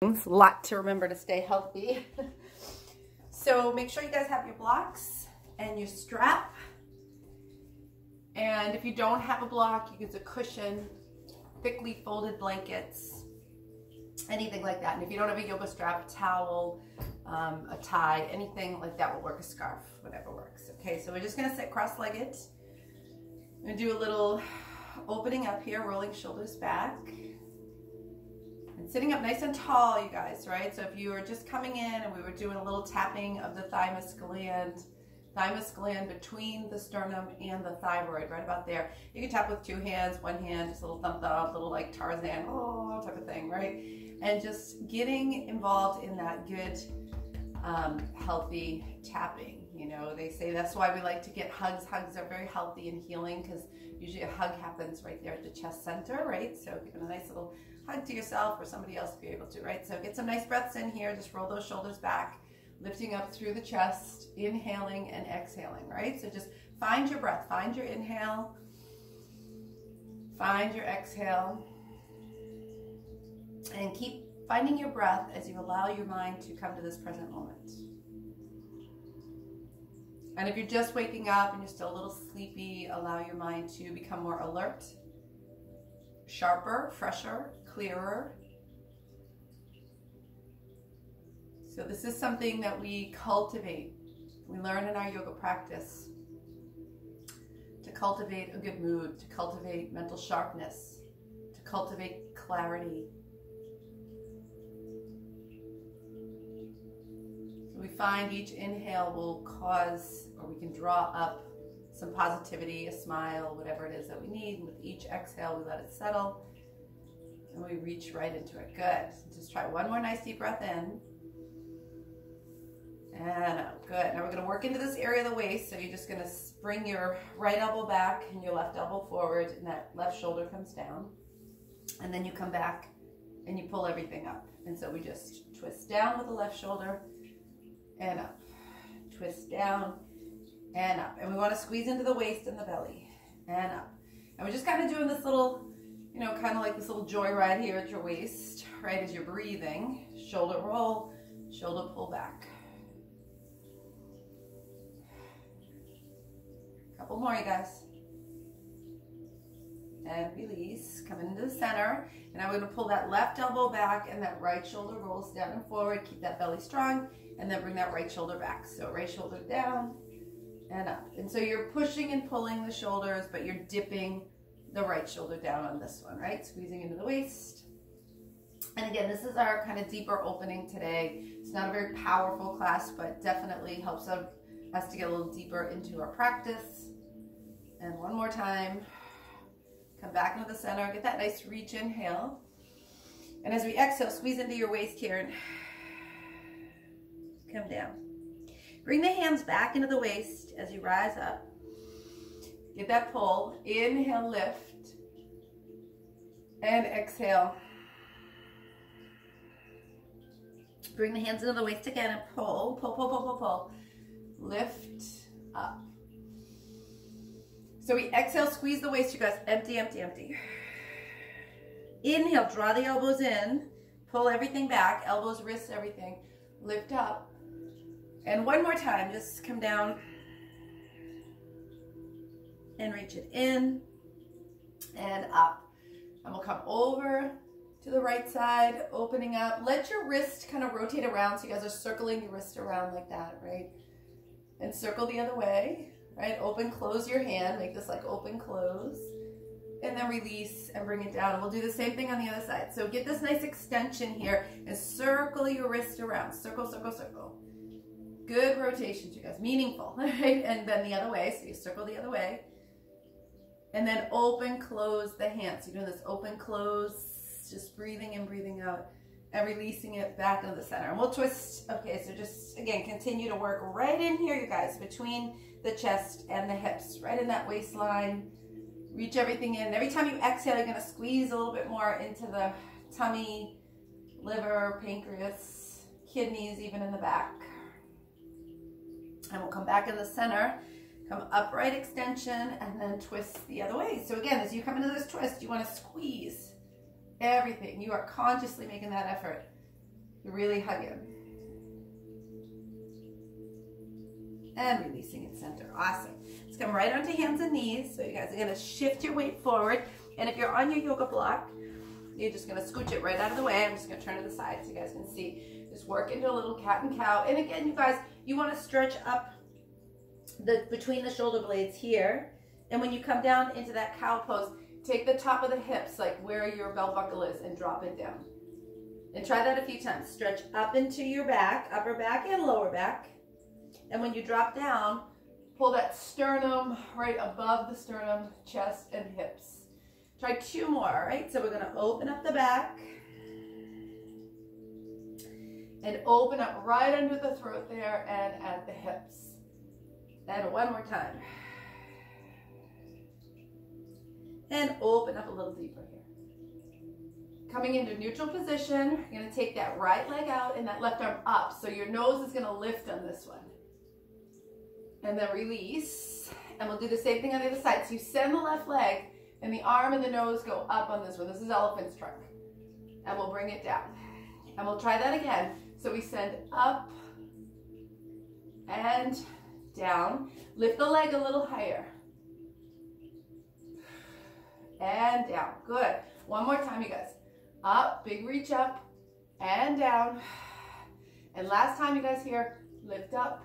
A lot to remember to stay healthy. So make sure you guys have your blocks and your strap. And if you don't have a block, you can use a cushion, thickly folded blankets, anything like that. And if you don't have a yoga strap, a towel, a tie, anything like that will work, a scarf, whatever works. Okay, so we're just gonna sit cross-legged. I'm gonna do a little opening up here, rolling shoulders back. And sitting up nice and tall, you guys, right? So if you were just coming in and we were doing a little tapping of the thymus gland between the sternum and the thyroid, right about there. You can tap with two hands, one hand, just a little thumb up, little like Tarzan, oh, type of thing, right? And just getting involved in that good, healthy tapping. You know, they say that's why we like to get hugs. Hugs are very healthy and healing because usually a hug happens right there at the chest center, right? So give it a nice little hug to yourself or somebody else if you're able to, right? So get some nice breaths in here. Just roll those shoulders back, lifting up through the chest, inhaling and exhaling, right? So just find your breath, find your inhale, find your exhale, and keep finding your breath as you allow your mind to come to this present moment. And if you're just waking up and you're still a little sleepy, allow your mind to become more alert, sharper, fresher, clearer. So this is something that we cultivate. We learn in our yoga practice to cultivate a good mood, to cultivate mental sharpness, to cultivate clarity. So we find each inhale will cause, or we can draw up some positivity, a smile, whatever it is that we need. And with each exhale, we let it settle and we reach right into it. Good. So just try one more nice deep breath in. And out. Good. Now we're going to work into this area of the waist. So you're just going to bring your right elbow back and your left elbow forward, and that left shoulder comes down. And then you come back and you pull everything up. And so we just twist down with the left shoulder and up. Twist down and up. And we want to squeeze into the waist and the belly and up. And we're just kind of doing this little, you know, kind of like this little joyride here at your waist, right, as you're breathing. Shoulder roll, shoulder pull back. Couple more, you guys. And release, come into the center. And now we're going to pull that left elbow back and that right shoulder rolls down and forward. Keep that belly strong and then bring that right shoulder back. So right shoulder down and up. And so you're pushing and pulling the shoulders, but you're dipping the right shoulder down on this one, right? Squeezing into the waist. And again, this is our kind of deeper opening today. It's not a very powerful class, but definitely helps us to get a little deeper into our practice. And one more time. Come back into the center, get that nice reach inhale. And as we exhale, squeeze into your waist here and come down. Bring the hands back into the waist as you rise up. Get that pull. Inhale, lift. And exhale. Bring the hands into the waist again and pull, pull, pull, pull, pull, pull. Lift up. So we exhale, squeeze the waist, you guys. Empty, empty, empty. Inhale, draw the elbows in. Pull everything back. Elbows, wrists, everything. Lift up. And one more time, just come down and reach it in and up. And we'll come over to the right side, opening up. Let your wrist kind of rotate around so you guys are circling your wrist around like that, right? And circle the other way. Right, open, close your hand, make this like open, close, and then release and bring it down. And we'll do the same thing on the other side. So get this nice extension here and circle your wrist around. Circle, circle, circle. Good rotations, you guys, meaningful, right? And then the other way, so you circle the other way. And then open, close the hands. So you're doing this open, close, just breathing in, breathing out, and releasing it back into the center. And we'll twist, okay, so just, again, continue to work right in here, you guys, between the chest and the hips, right in that waistline. Reach everything in. Every time you exhale, you're going to squeeze a little bit more into the tummy, liver, pancreas, kidneys, even in the back. And we'll come back in the center, come upright extension, and then twist the other way. So again, as you come into this twist, you want to squeeze everything. You are consciously making that effort really hug in. And releasing in center. Awesome. Let's come right onto hands and knees. So you guys are going to shift your weight forward. And if you're on your yoga block, you're just going to scooch it right out of the way. I'm just going to turn to the side so you guys can see. Just work into a little cat and cow. And again, you guys, you want to stretch up between the shoulder blades here. And when you come down into that cow pose, take the top of the hips, like where your belt buckle is, and drop it down. And try that a few times. Stretch up into your back, upper back and lower back. And when you drop down, pull that sternum right above the sternum, chest and hips. Try 2 more, all right? So we're gonna open up the back and open up right under the throat there and at the hips. And one more time. And open up a little deeper here. Coming into neutral position, you're gonna take that right leg out and that left arm up. So your nose is gonna lift on this one. And then release. And we'll do the same thing on the other side. So you send the left leg and the arm and the nose go up on this one. This is elephant's trunk. And we'll bring it down. And we'll try that again. So we send up and down. Lift the leg a little higher. And down. Good. One more time, you guys. Up, big reach up and down. And last time, you guys here, lift up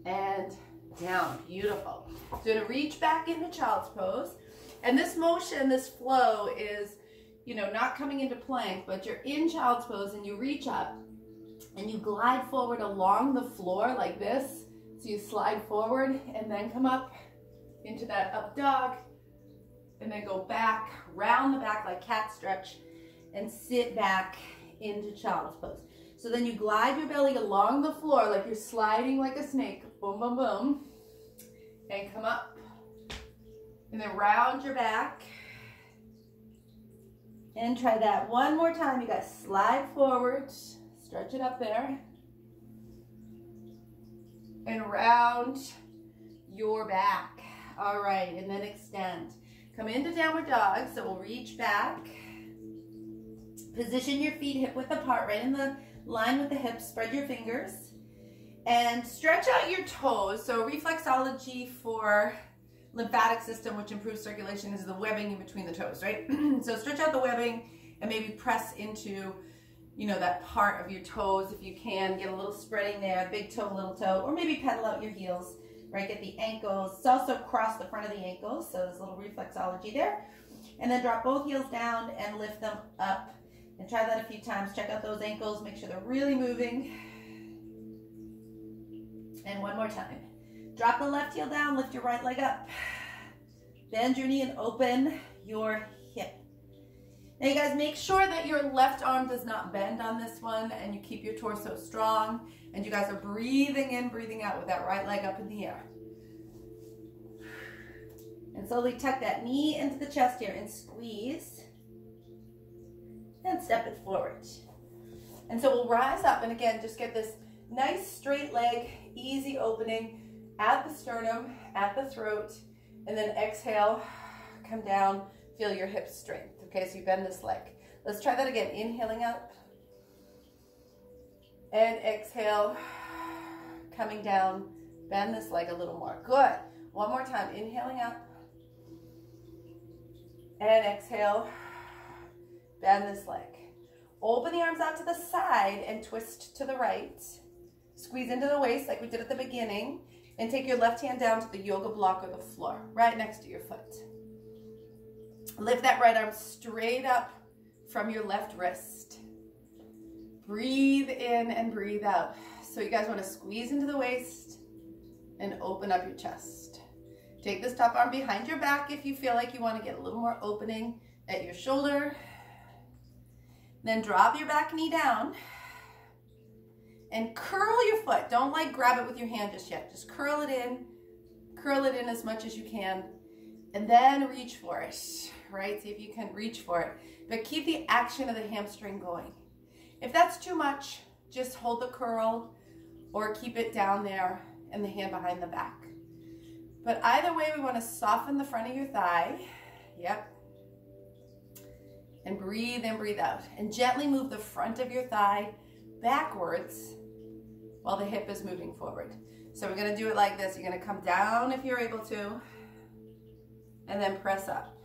and down. Beautiful. So you're going to reach back into child's pose. And this motion, this flow is, you know, not coming into plank, but you're in child's pose and you reach up and you glide forward along the floor like this. So you slide forward and then come up into that up dog and then go back, round the back like cat stretch and sit back into child's pose. So then you glide your belly along the floor like you're sliding like a snake. Boom, boom, boom. And come up. And then round your back. And try that one more time. You guys slide forward. Stretch it up there. And round your back. All right, and then extend. Come into downward dog. So we'll reach back. Position your feet hip width apart, right in the line with the hips. Spread your fingers. And stretch out your toes. So reflexology for lymphatic system, which improves circulation, is the webbing in between the toes, right? So stretch out the webbing and maybe press into, you know, that part of your toes if you can. Get a little spreading there, big toe, little toe, or maybe pedal out your heels, right? Get the ankles. It's also cross the front of the ankles, so there's a little reflexology there. And then drop both heels down and lift them up. And try that a few times. Check out those ankles. Make sure they're really moving. And one more time. Drop the left heel down. Lift your right leg up. Bend your knee and open your hip. Now you guys, make sure that your left arm does not bend on this one and you keep your torso strong. And you guys are breathing in, breathing out with that right leg up in the air. And slowly tuck that knee into the chest here and squeeze. And step it forward. And so we'll rise up and again, just get this nice straight leg, easy opening at the sternum, at the throat, and then exhale, come down, feel your hips strength. Okay, so you bend this leg. Let's try that again. Inhaling up and exhale, coming down, bend this leg a little more. Good. One more time. Inhaling up and exhale. Bend this leg. Open the arms out to the side and twist to the right. Squeeze into the waist like we did at the beginning. And take your left hand down to the yoga block or the floor, right next to your foot. Lift that right arm straight up from your left wrist. Breathe in and breathe out. So you guys want to squeeze into the waist and open up your chest. Take this top arm behind your back if you feel like you want to get a little more opening at your shoulder. Then drop your back knee down and curl your foot. Don't like grab it with your hand just yet. Just curl it in as much as you can, and then reach for it, right? See if you can reach for it, but keep the action of the hamstring going. If that's too much, just hold the curl or keep it down there and the hand behind the back. But either way, we want to soften the front of your thigh. Yep. And breathe in, breathe out. And gently move the front of your thigh backwards while the hip is moving forward. So we're gonna do it like this. You're gonna come down if you're able to, and then press up.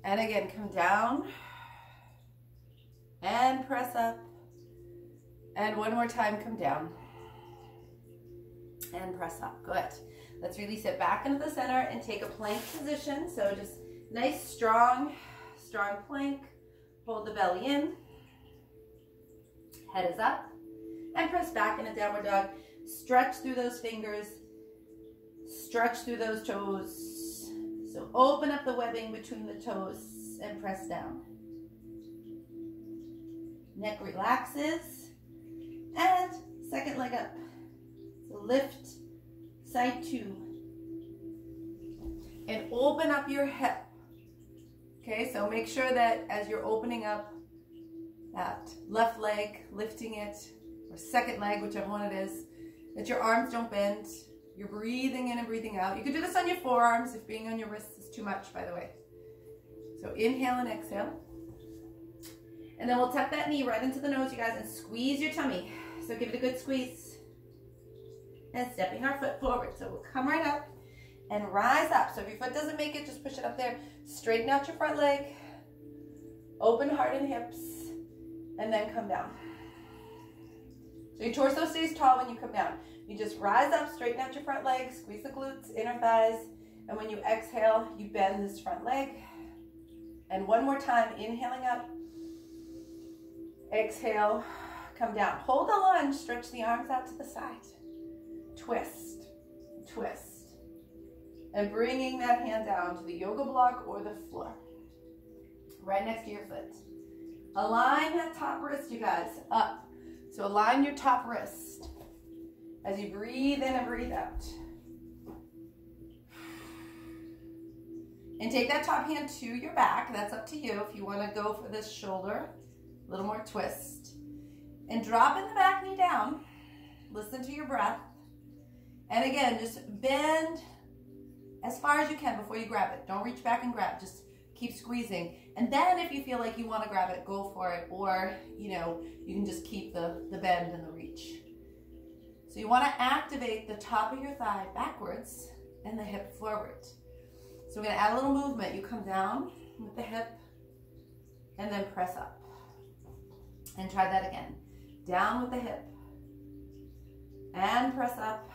And again, come down and press up. And one more time, come down and press up. Good. Let's release it back into the center and take a plank position. So just nice, strong plank. Hold the belly in. Head is up. And press back in a downward dog. Stretch through those fingers. Stretch through those toes. So open up the webbing between the toes and press down. Neck relaxes. And second leg up. So lift, side 2. And open up your hip. Okay, so make sure that as you're opening up that left leg, lifting it, or second leg, whichever one it is, that your arms don't bend. You're breathing in and breathing out. You can do this on your forearms if being on your wrists is too much, by the way. So inhale and exhale. And then we'll tuck that knee right into the nose, you guys, and squeeze your tummy. So give it a good squeeze. And stepping our foot forward. So we'll come right up and rise up. So if your foot doesn't make it, just push it up there. Straighten out your front leg. Open heart and hips. And then come down. So your torso stays tall when you come down. You just rise up, straighten out your front leg, squeeze the glutes, inner thighs. And when you exhale, you bend this front leg. And one more time, inhaling up. Exhale, come down. Hold the lunge, stretch the arms out to the side. Twist, twist. And bringing that hand down to the yoga block or the floor. Right next to your foot. Align that top wrist, you guys, up. So align your top wrist as you breathe in and breathe out. And take that top hand to your back. That's up to you if you want to go for this shoulder. A little more twist. And drop in the back knee down. Listen to your breath. And again, just bend as far as you can before you grab it. Don't reach back and grab. Just keep squeezing. And then if you feel like you want to grab it, go for it. Or, you know, you can just keep the bend and the reach. So you want to activate the top of your thigh backwards and the hip forward. So we're going to add a little movement. You come down with the hip and then press up. And try that again. Down with the hip. And press up.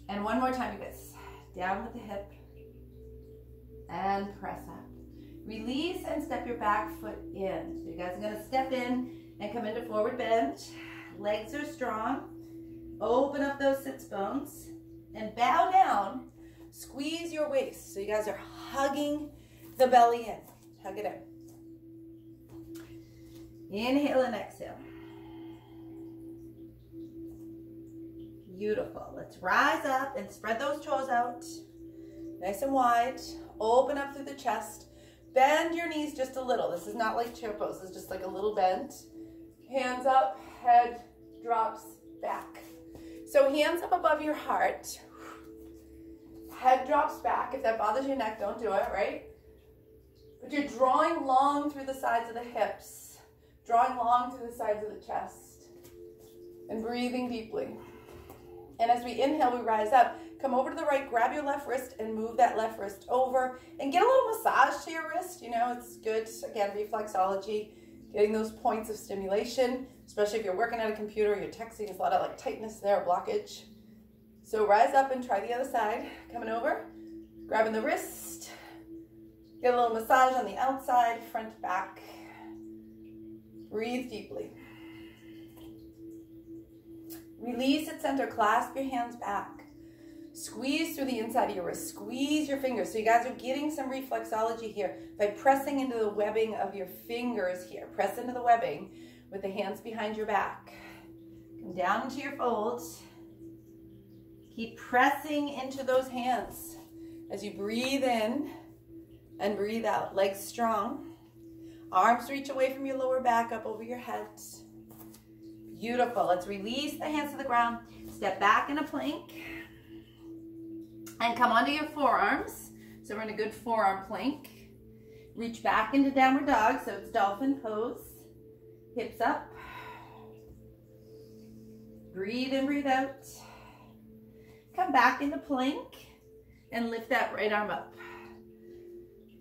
And one more time, you guys. Down with the hip. And press up. Release and step your back foot in. So you guys are going to step in and come into forward bend. Legs are strong. Open up those sits bones. And bow down. Squeeze your waist. So you guys are hugging the belly in. Hug it in. Inhale and exhale. Beautiful. Let's rise up and spread those toes out. Nice and wide. Open up through the chest. Bend your knees just a little. This is not like chair pose. This is just like a little bend. Hands up. Head drops back. So hands up above your heart. Head drops back. If that bothers your neck, don't do it, right? But you're drawing long through the sides of the hips. Drawing long through the sides of the chest. And breathing deeply. And as we inhale, we rise up. Come over to the right, grab your left wrist and move that left wrist over. And get a little massage to your wrist. You know, it's good. Again, reflexology. Getting those points of stimulation. Especially if you're working at a computer, you're texting. There's a lot of like tightness there, blockage. So rise up and try the other side. Coming over. Grabbing the wrist. Get a little massage on the outside, front, back. Breathe deeply. Release at center. Clasp your hands back. Squeeze through the inside of your wrist. Squeeze your fingers. So you guys are getting some reflexology here by pressing into the webbing of your fingers here. Press into the webbing with the hands behind your back. Come down into your folds. Keep pressing into those hands as you breathe in and breathe out. Legs strong. Arms reach away from your lower back, up over your head. Beautiful. Let's release the hands to the ground. Step back in a plank. And come onto your forearms. So we're in a good forearm plank. Reach back into downward dog. So it's dolphin pose. Hips up. Breathe in, breathe out. Come back into plank and lift that right arm up.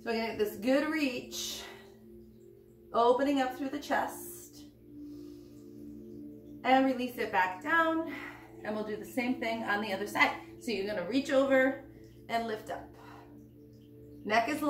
So we're gonna get this good reach, opening up through the chest, and release it back down. And we'll do the same thing on the other side. So you're gonna reach over and lift up. Neck is long.